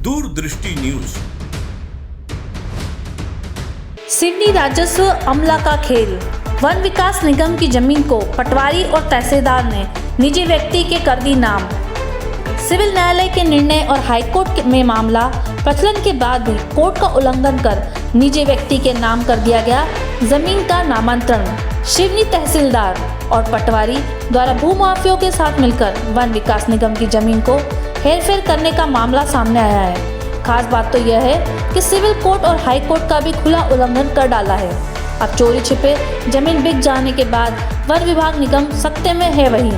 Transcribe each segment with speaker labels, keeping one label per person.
Speaker 1: दूरदृष्टि news.
Speaker 2: Seoni राजस्व अमला का खेल। वन विकास निगम की जमीन को पटवारी और तहसीलदार ने निजी व्यक्ति के कर दी नाम। सिविल न्यायालय के निर्णय और हाईकोर्ट में मामला प्रचलन के बाद भी कोर्ट का उल्लंघन कर निजी व्यक्ति के नाम कर दिया गया जमीन का नामांतरण। सिवनी तहसीलदार और पटवारी द्वारा भूमाफियों के साथ मिलकर वन विकास निगम की जमीन को हेरफेर करने का मामला सामने आया है। खास बात तो यह है कि सिविल कोर्ट और हाई कोर्ट का भी खुला उल्लंघन कर डाला है। अब चोरी छिपे जमीन बिक जाने के बाद वन विभाग निगम सत्ते में है। वहीं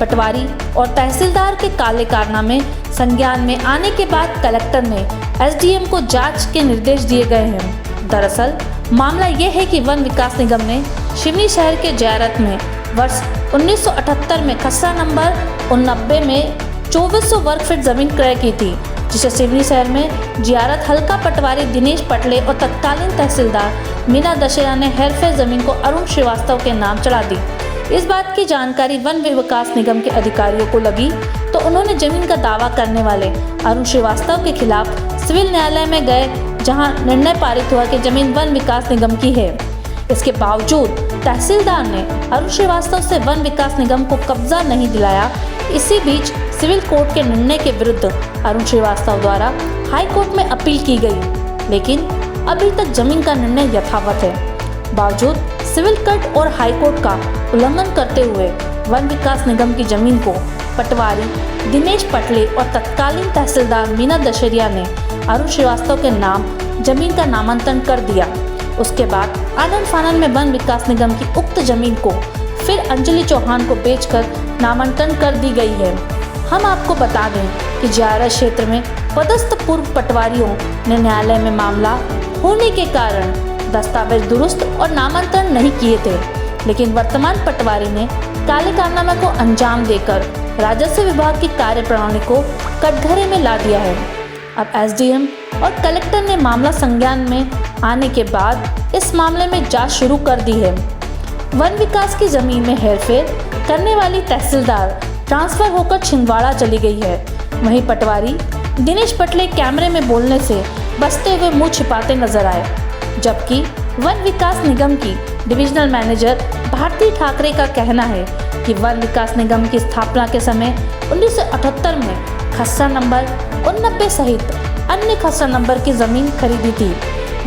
Speaker 2: पटवारी और तहसीलदार के काले कारनामे संज्ञान में आने के बाद कलेक्टर ने एसडीएम को जांच के निर्देश दिए गए हैं। दरअसल मामला ये है कि वन विकास निगम ने सिवनी शहर के जियारत में वर्ष 1978 में खसरा नंबर 89 में 2400 वर्ग फीट जमीन क्रय की थी, जिसे सिवनी शहर में जियारत हल्का पटवारी दिनेश पटले और तत्कालीन तहसीलदार मीना दशहरा ने हेरफेर जमीन को अरुण श्रीवास्तव के नाम चढ़ा दी। इस बात की जानकारी वन विकास निगम के अधिकारियों को लगी तो उन्होंने जमीन का दावा करने वाले अरुण श्रीवास्तव के खिलाफ सिविल न्यायालय में गए, जहां निर्णय पारित हुआ कि जमीन वन विकास निगम की है। इसके बावजूद तहसीलदार ने अरुण श्रीवास्तव से वन विकास निगम को कब्जा नहीं दिलाया। इसी बीच सिविल कोर्ट के निर्णय के विरुद्ध अरुण श्रीवास्तव द्वारा हाई कोर्ट में अपील की गई, लेकिन अभी तक जमीन का निर्णय यथावत है। बावजूद सिविल कोर्ट और हाई कोर्ट का उल्लंघन करते हुए वन विकास निगम की जमीन को पटवारी दिनेश पटले और तत्कालीन तहसीलदार मीना दशहरिया ने अरुण श्रीवास्तव के नाम जमीन का नामांतरण कर दिया। उसके बाद आनन फानन में वन विकास निगम की उक्त जमीन को फिर अंजलि चौहान को बेचकर नामांतरण कर दी गई है। हम आपको बता दें कि जियारत क्षेत्र में पदस्थ पूर्व पटवारियों ने न्यायालय में मामला होने के कारण दस्तावेज दुरुस्त और नामांतरण नहीं किए थे, लेकिन वर्तमान पटवारी ने काले कारनामे को अंजाम देकर राजस्व विभाग की कार्यप्रणाली को कटघरे में ला दिया है। अब एसडीएम और कलेक्टर ने मामला संज्ञान में आने के बाद इस मामले में जांच शुरू कर दी है। वन विकास की जमीन में हेरफेर करने वाली तहसीलदार ट्रांसफर होकर छिंदवाड़ा चली गई है। वहीं पटवारी दिनेश पटले कैमरे में बोलने से बचते हुए मुंह छिपाते नजर आए, जबकि वन विकास निगम की डिविजनल मैनेजर भारती ठाकरे का कहना है कि वन विकास निगम की स्थापना के समय 1978 में खसरा नंबर 89 सहित अन्य खसरा नंबर की जमीन खरीदी थी,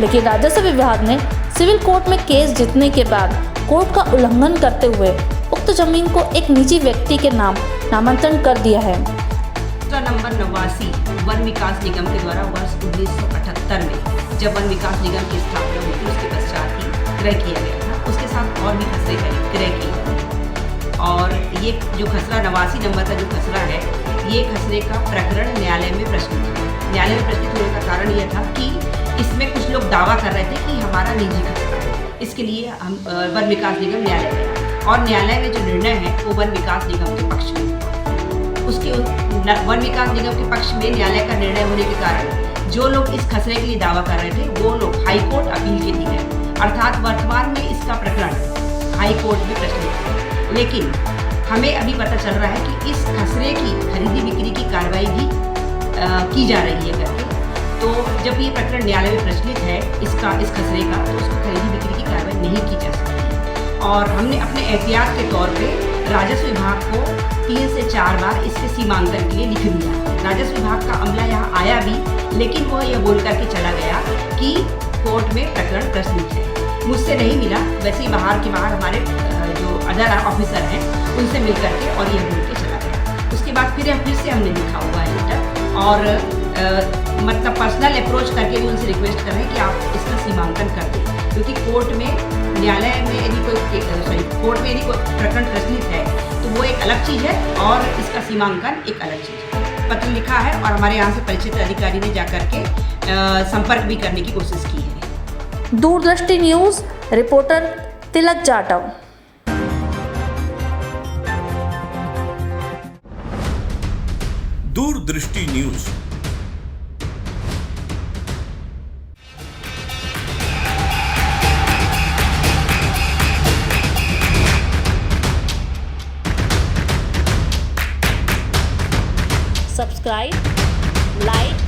Speaker 2: लेकिन राजस्व विभाग ने सिविल कोर्ट में केस जीतने के बाद कोर्ट का उल्लंघन करते हुए उक्त जमीन को एक निजी व्यक्ति के नाम नामांतरण कर दिया है।
Speaker 3: नंबर 89 वन विकास निगम के द्वारा वर्ष 1978 में जब वन विकास निगम की स्थापना हुई थी, उसके पश्चात ही क्रय किया गया था। उसके साथ और भी खसरे क्रय किए गए और ये जो खसरा 89 नंबर का जो खसरा है, ये खसरे का प्रकरण न्यायालय में प्रस्तुत हुआ। न्यायालय में प्रस्तुत होने का कारण यह था कि इसमें कुछ लोग दावा कर रहे थे कि हमारा निजी खसरा है। इसके लिए हम वन विकास निगम न्यायालय गया और न्यायालय में जो निर्णय है वो वन विकास निगम के पक्ष में हुआ। उसके वन विकास निगम के पक्ष में न्यायालय का निर्णय होने के कारण जो लोग इस खसरे के लिए दावा कर रहे थे वो लोग हाई कोर्ट अपील के लिए गए, अर्थात वर्तमान में इसका प्रकरण हाई कोर्ट में प्रचलित है। लेकिन हमें अभी पता चल रहा है कि इस खसरे की खरीदी बिक्री की कार्रवाई भी की जा रही है करके। तो जब ये प्रकरण न्यायालय में प्रचलित है इस खसरे का, तो उसको खरीदी बिक्री की कार्रवाई नहीं की जा सकती। और हमने अपने एहतियात के तौर पे राजस्व विभाग को 3 से 4 बार इसके सीमांकन के लिए लिख दिया। राजस्व विभाग का अमला यहाँ आया भी, लेकिन वह यह बोल करके चला गया कि कोर्ट में प्रकरण प्रस्तुत है। मुझसे नहीं मिला, वैसे ही बाहर हमारे जो अदर ऑफिसर हैं उनसे मिल करके और यह बोल के चला गया। उसके बाद फिर से हमने लिखा हुआ है लेटर और मतलब पर्सनल अप्रोच करके भी उनसे रिक्वेस्ट कर रहे हैं कि आप इसका सीमांकन कर दें, क्योंकि कोर्ट में न्यायालय में यदि कोर्ट में यदि कोई प्रकरण प्रचलित है तो वो एक अलग चीज़ है और इसका सीमांकन एक अलग चीज़ है। पत्र लिखा है और हमारे यहाँ से परिचित अधिकारी ने जाकर के संपर्क भी करने की कोशिश की है।
Speaker 2: दूरदृष्टि न्यूज़ रिपोर्टर तिलक जाटव।
Speaker 1: दूरदृष्टि न्यूज।
Speaker 2: Subscribe, like